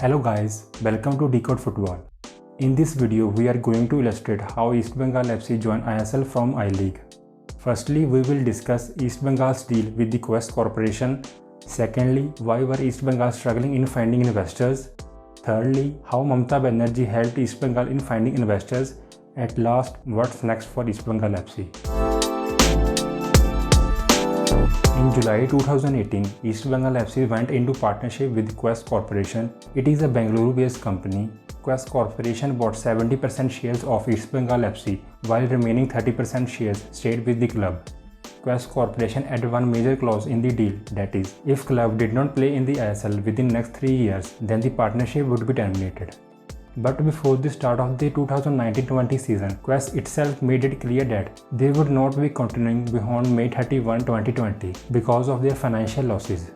Hello guys, welcome to Decode Football. In this video, we are going to illustrate how East Bengal FC joined ISL from I-League. Firstly, we will discuss East Bengal's deal with the Quess Corporation. Secondly, why were East Bengal struggling in finding investors? Thirdly, how Mamata Benjerjee helped East Bengal in finding investors. At last, what's next for East Bengal FC? In July 2018, East Bengal FC went into partnership with Quess Corporation. It is a Bangalore-based company. Quess Corporation bought 70% shares of East Bengal FC, while remaining 30% shares stayed with the club. Quess Corporation added one major clause in the deal, that is, if club did not play in the ISL within next 3 years, then the partnership would be terminated. But before the start of the 2019-20 season, Quess itself made it clear that they would not be continuing beyond May 31, 2020 because of their financial losses.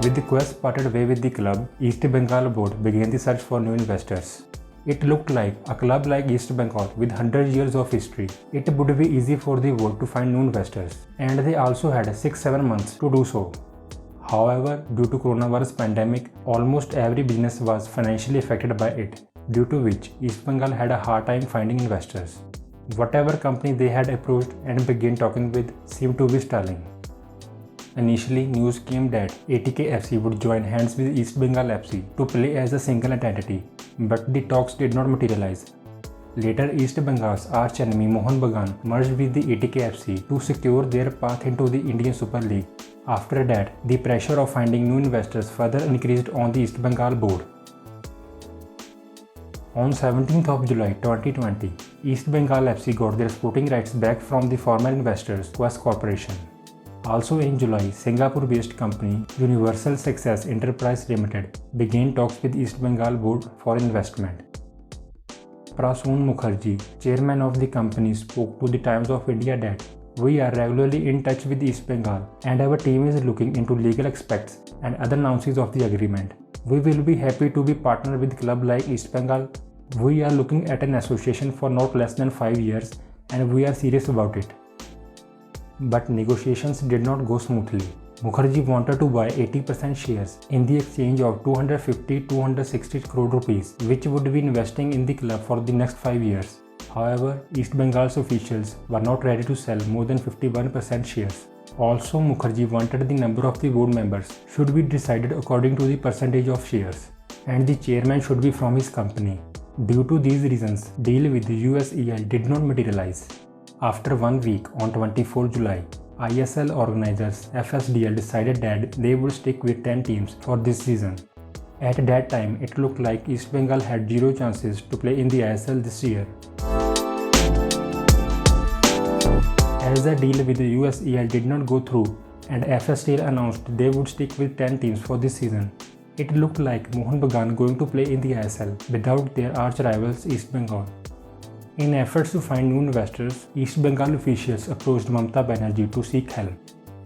With the Quess parted way with the club, East Bengal board began the search for new investors. It looked like a club like East Bengal with 100 years of history. It would be easy for the board to find new investors, and they also had 6-7 months to do so. However, due to coronavirus pandemic, almost every business was financially affected by it, due to which East Bengal had a hard time finding investors. Whatever company they had approached and began talking with seemed to be stalling. Initially, news came that ATK FC would join hands with East Bengal FC to play as a single entity, but the talks did not materialize. Later, East Bengal's arch enemy Mohun Bagan merged with the ATK FC to secure their path into the Indian Super League. After that, the pressure of finding new investors further increased on the East Bengal board. On 17th of July 2020, East Bengal FC got their sporting rights back from the former investors Quess Corporation. Also in July, Singapore-based company Universal Success Enterprise Limited began talks with East Bengal board for investment. Prasoon Mukherjee, chairman of the company, spoke to the Times of India that we are regularly in touch with East Bengal and our team is looking into legal aspects and other nuances of the agreement. We will be happy to be partnered with club like East Bengal. We are looking at an association for not less than 5 years and we are serious about it. But negotiations did not go smoothly. Mukherjee wanted to buy 80% shares in the exchange of 250-260 crore rupees, which would be investing in the club for the next 5 years. However, East Bengal's officials were not ready to sell more than 51% shares. Also, Mukherjee wanted the number of the board members should be decided according to the percentage of shares, and the chairman should be from his company. Due to these reasons, deal with the USEL did not materialize. After 1 week, on 24 July, ISL organizers FSDL decided that they would stick with 10 teams for this season. At that time, it looked like East Bengal had 0 chances to play in the ISL this year. As the deal with the USEL did not go through and FSDL announced they would stick with 10 teams for this season, it looked like Mohun Bagan going to play in the ISL without their arch rivals East Bengal. In efforts to find new investors, East Bengal officials approached Mamata Benjerjee to seek help.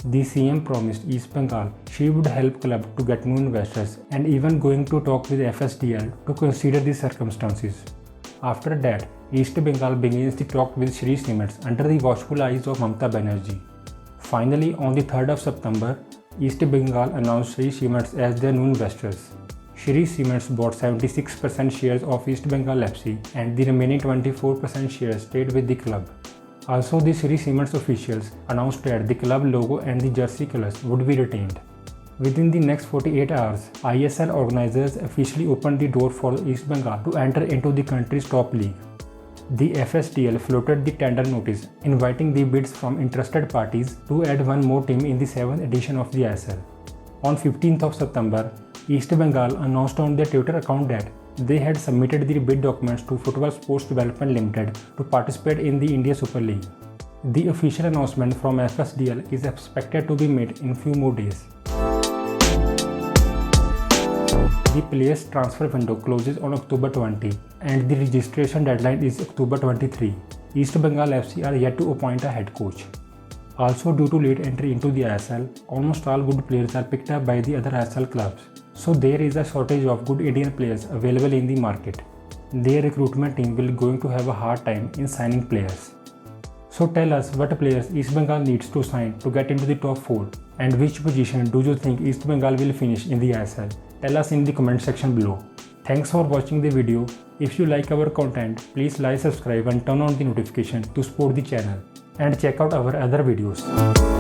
The CM promised East Bengal she would help club to get new investors and even going to talk with FSDL to consider the circumstances. After that, East Bengal begins the talk with Shree Cement under the watchful eyes of Mamata Benjerjee. Finally, on the 3rd of September, East Bengal announced Shree Cement as their new investors. Shree Cement bought 76% shares of East Bengal FC and the remaining 24% shares stayed with the club. Also, the Shree Cement officials announced that the club logo and the jersey colors would be retained. Within the next 48 hours, ISL organizers officially opened the door for East Bengal to enter into the country's top league. The FSDL floated the tender notice inviting the bids from interested parties to add one more team in the 7th edition of the ISL. On 15th of September, East Bengal announced on their Twitter account that they had submitted the bid documents to Football Sports Development Limited to participate in the India Super League. The official announcement from FSDL is expected to be made in few more days. The players' transfer window closes on October 20 and the registration deadline is October 23. East Bengal FC are yet to appoint a head coach. Also, due to late entry into the ISL, almost all good players are picked up by the other ISL clubs. So there is a shortage of good Indian players available in the market. Their recruitment team will going to have a hard time in signing players. So tell us what players East Bengal needs to sign to get into the top 4 And which position do you think East Bengal will finish in the ISL? Tell us in the comment section below. Thanks for watching the video. If you like our content, please like, subscribe and turn on the notification to support the channel. And check out our other videos.